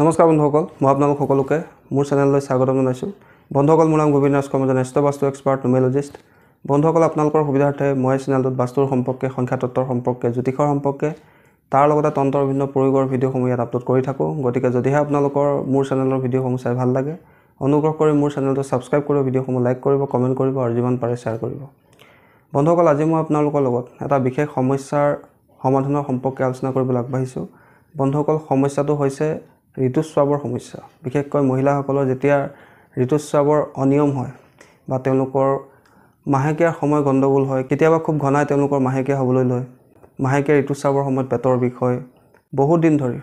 নমস্কাৰ বন্ধুসকল, মই আপোনালোক সকলোকে মোৰ চেনেললৈ স্বাগতম জনাইছোঁ। বন্ধুসকল, মোৰ নাম গোবিন ৰাজ কৰ্ম, এজন বাস্তু এক্সপাৰ্ট নিউমেৰলজিষ্ট। বন্ধুসকল, আপোনালোকৰ সুবিধাৰ্থে মই চেনেলটোত বাস্তুৰ সম্পৰ্কে, সংখ্যাতত্বৰ সম্পৰ্কে, জ্যোতিষৰ সম্পৰ্কে, তাৰ লগতে তন্ত্ৰৰ বিভিন্ন প্ৰয়োগৰ ভিডিঅ'সমূহ ইয়াত আপলোড কৰি থাকোঁ। গতিকে যদিহে আপোনালোকৰ মোৰ চেনেলৰ ভিডিঅ'সমূহ চাই ভাল লাগে, অনুগ্ৰহ কৰি মোৰ চেনেলটো ছাবস্ক্ৰাইব কৰিব, ভিডিঅ'সমূহ লাইক কৰিব, কমেণ্ট কৰিব আৰু যিমান পাৰে শ্বেয়াৰ কৰিব। বন্ধুসকল, আজি মই আপোনালোকৰ লগত এটা বিশেষ সমস্যাৰ সমাধানৰ সম্পৰ্কে আলোচনা কৰিবলৈ আগবাঢ়িছোঁ। বন্ধুসকল, সমস্যাটো হৈছে ঋতুস্ৰাৱৰ সমস্যা। বিশেষকৈ মহিলাসকলৰ যেতিয়া ঋতুস্ৰাৱৰ অনিয়ম হয় বা তেওঁলোকৰ মাহেকীয়াৰ সময় গণ্ডগোল হয়, কেতিয়াবা খুব ঘনাই তেওঁলোকৰ মাহেকীয়া হ'বলৈ লয়, মাহেকীয়া ঋতুস্ৰাৱৰ সময়ত পেটৰ বিষ হয়, বহুত দিন ধৰি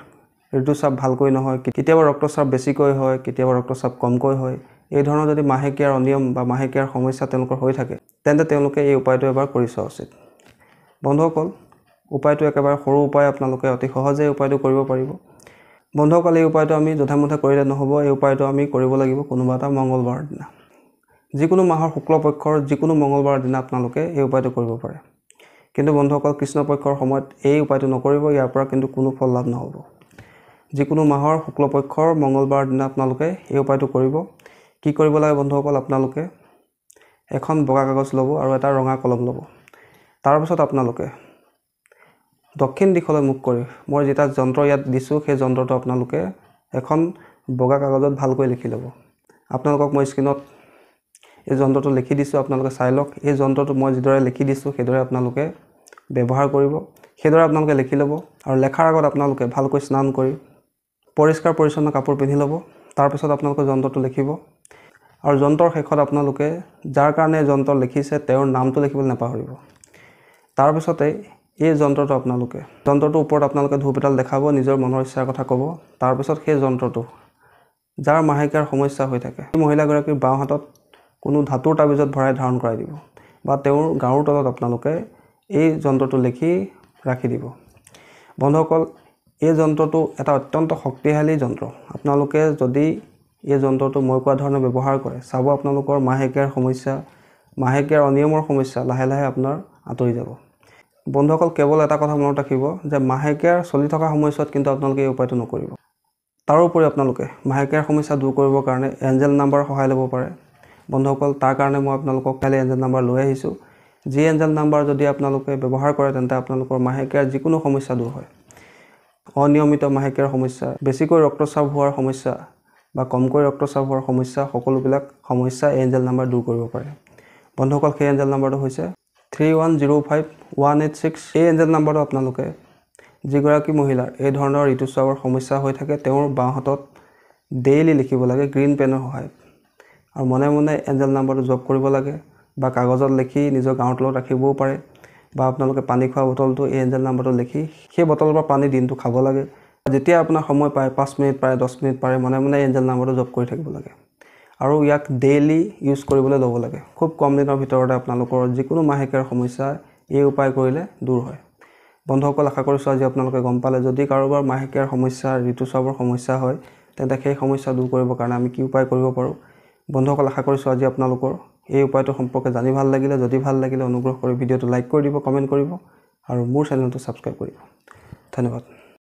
ঋতুস্ৰাৱ ভালকৈ নহয়, কেতিয়াবা ৰক্তস্ৰাৱ বেছিকৈ হয়, কেতিয়াবা ৰক্তস্ৰাৱ কমকৈ হয়। এই ধৰণৰ যদি মাহেকীয়াৰ অনিয়ম বা মাহেকীয়াৰ সমস্যা তেওঁলোকৰ হৈ থাকে, তেন্তে তেওঁলোকে এই উপায়টো এবাৰ কৰি চোৱা উচিত। বন্ধুসকল, উপায়টো একেবাৰে সৰু উপায়, আপোনালোকে অতি সহজে এই উপায়টো কৰিব পাৰিব। বন্ধুসকল, এই উপায়টো আমি যধে-মধে কৰিলে নহ'ব। এই উপায়টো আমি কৰিব লাগিব কোনোবা এটা মঙ্গলবাৰৰ দিনা। যিকোনো মাহৰ শুক্লপক্ষৰ যিকোনো মঙ্গলবাৰৰ দিনা আপোনালোকে এই উপায়টো কৰিব পাৰে। কিন্তু বন্ধুসকল, কৃষ্ণপক্ষৰ সময়ত এই উপায়টো নকৰিব, ইয়াৰ পৰা কিন্তু কোনো ফল লাভ নহ'ব। যিকোনো মাহৰ শুক্লপক্ষৰ মঙ্গলবাৰৰ দিনা আপোনালোকে এই উপায়টো কৰিব। কি কৰিব লাগে বন্ধুসকল, আপোনালোকে এখন বগা কাগজ ল'ব আৰু এটা ৰঙা কলম ল'ব। তাৰপিছত আপোনালোকে দক্ষিণ দিশলৈ মুখ কৰি মই যেটা যন্ত্ৰ ইয়াত দিছোঁ, সেই যন্ত্ৰটো আপোনালোকে এখন বগা কাগজত ভালকৈ লিখি ল'ব। আপোনালোকক মই স্ক্ৰীনত এই যন্ত্ৰটো লিখি দিছোঁ, আপোনালোকে চাই লওক। এই যন্ত্ৰটো মই যিদৰে লিখি দিছোঁ সেইদৰে আপোনালোকে ব্যৱহাৰ কৰিব। সেইদৰে আপোনালোকে লিখি ল'ব আৰু লেখাৰ আগত আপোনালোকে ভালকৈ স্নান কৰি পৰিষ্কাৰ পৰিচ্ছন্ন কাপোৰ পিন্ধি ল'ব। তাৰপিছত আপোনালোকে যন্ত্ৰটো লিখিব আৰু যন্ত্ৰৰ শেষত আপোনালোকে যাৰ কাৰণে যন্ত্ৰ লিখিছে তেওঁৰ নামটো লিখিবলৈ নাপাহৰিব। তাৰপিছতে এই যন্ত্ৰটো যন্ত্ৰটোৰ ওপৰত আপোনালোকে ধূপ এডাল দেখাব, নিজৰ মনৰ ইচ্ছাৰ কথা ক'ব। তাৰপিছত সেই যন্ত্ৰটো যাৰ মাহেকীয়াৰ সমস্যা হৈ থাকে, সেই মহিলাগৰাকীৰ বাওঁ হাতত কোনো ধাতুৰ তাবিজত ভৰাই ধাৰণ কৰাই দিব বা তেওঁৰ গাৰুৰ তলত আপোনালোকে এই যন্ত্ৰটো লিখি ৰাখি দিব। বন্ধুসকল, এই যন্ত্ৰটো এটা অত্যন্ত শক্তিশালী যন্ত্ৰ। আপোনালোকে যদি এই যন্ত্ৰটো মই কোৱা ধৰণে ব্যৱহাৰ কৰে, চাব আপোনালোকৰ মাহেকীয়াৰ সমস্যা, মাহেকীয়াৰ অনিয়মৰ সমস্যা লাহে লাহে আপোনাৰ আঁতৰি যাব। বন্ধুসকল, কেৱল এটা কথা মনত ৰাখিব যে মাহেকীয়াৰ চলি থকা সময়ছোৱাত কিন্তু আপোনালোকে এই উপায়টো নকৰিব। তাৰোপৰি আপোনালোকে মাহেকীয়াৰ সমস্যা দূৰ কৰিবৰ কাৰণে এঞ্জেল নাম্বাৰৰ সহায় ল'ব পাৰে। বন্ধুসকল, তাৰ কাৰণে মই আপোনালোকক কাইলৈ এঞ্জেল নাম্বাৰ লৈ আহিছোঁ। যি এঞ্জেল নাম্বাৰ যদি আপোনালোকে ব্যৱহাৰ কৰে, তেন্তে আপোনালোকৰ মাহেকীয়াৰ যিকোনো সমস্যা দূৰ হয়। অনিয়মিত মাহেকীয়াৰ সমস্যা, বেছিকৈ ৰক্তস্ৰাৱ হোৱাৰ সমস্যা বা কমকৈ ৰক্তস্ৰাৱ হোৱাৰ সমস্যা, সকলোবিলাক সমস্যা এই এঞ্জেল নাম্বাৰ দূৰ কৰিব পাৰে। বন্ধুসকল, সেই এঞ্জেল নাম্বাৰটো হৈছে 3105186। এই এঞ্জেল নাম্বাৰটো আপোনালোকে যিগৰাকী মহিলাৰ এই ধৰণৰ ঋতুস্ৰাৱৰ সমস্যা হৈ থাকে, তেওঁৰ বাওঁ হাতত ডেইলি লিখিব লাগে গ্ৰীণ পেনৰ সহায়ত, আৰু মনে মনে এঞ্জেল নাম্বাৰটো জপ কৰিব লাগে বা কাগজত লিখি নিজৰ গাঁৱৰ তলত ৰাখিবও পাৰে, বা আপোনালোকে পানী খোৱা বটলটো এই এঞ্জেল নাম্বাৰটো লিখি সেই বটলৰ পৰা পানী দিনটো খাব লাগে। যেতিয়া আপোনাৰ সময় পায়, 5 মিনিট পাৰে, 10 মিনিট পাৰে, মনে মনে এঞ্জেল নাম্বাৰটো জপ কৰি থাকিব লাগে আৰু ইয়াক ডেইলি ইউজ কৰিবলৈ ল'ব লাগে। খুব কম দিনৰ ভিতৰতে আপোনালোকৰ যিকোনো মাহেকীয়াৰ সমস্যা এই উপায় কৰিলে দূৰ হয়। বন্ধুসকল, আশা কৰিছোঁ আজি আপোনালোকে গম পালে, যদি কাৰোবাৰ মাহেকীয়াৰ সমস্যা, ঋতুস্ৰাৱৰ সমস্যা হয়, তেন্তে সেই সমস্যা দূৰ কৰিবৰ কাৰণে আমি কি উপায় কৰিব পাৰোঁ। বন্ধুসকল, আশা কৰিছোঁ আজি আপোনালোকৰ এই উপায়টো সম্পৰ্কে জানি ভাল লাগিলে। যদি ভাল লাগিলে অনুগ্ৰহ কৰি ভিডিঅ'টো লাইক কৰি দিব, কমেণ্ট কৰিব আৰু মোৰ চেনেলটো ছাবস্ক্ৰাইব কৰিব। ধন্যবাদ।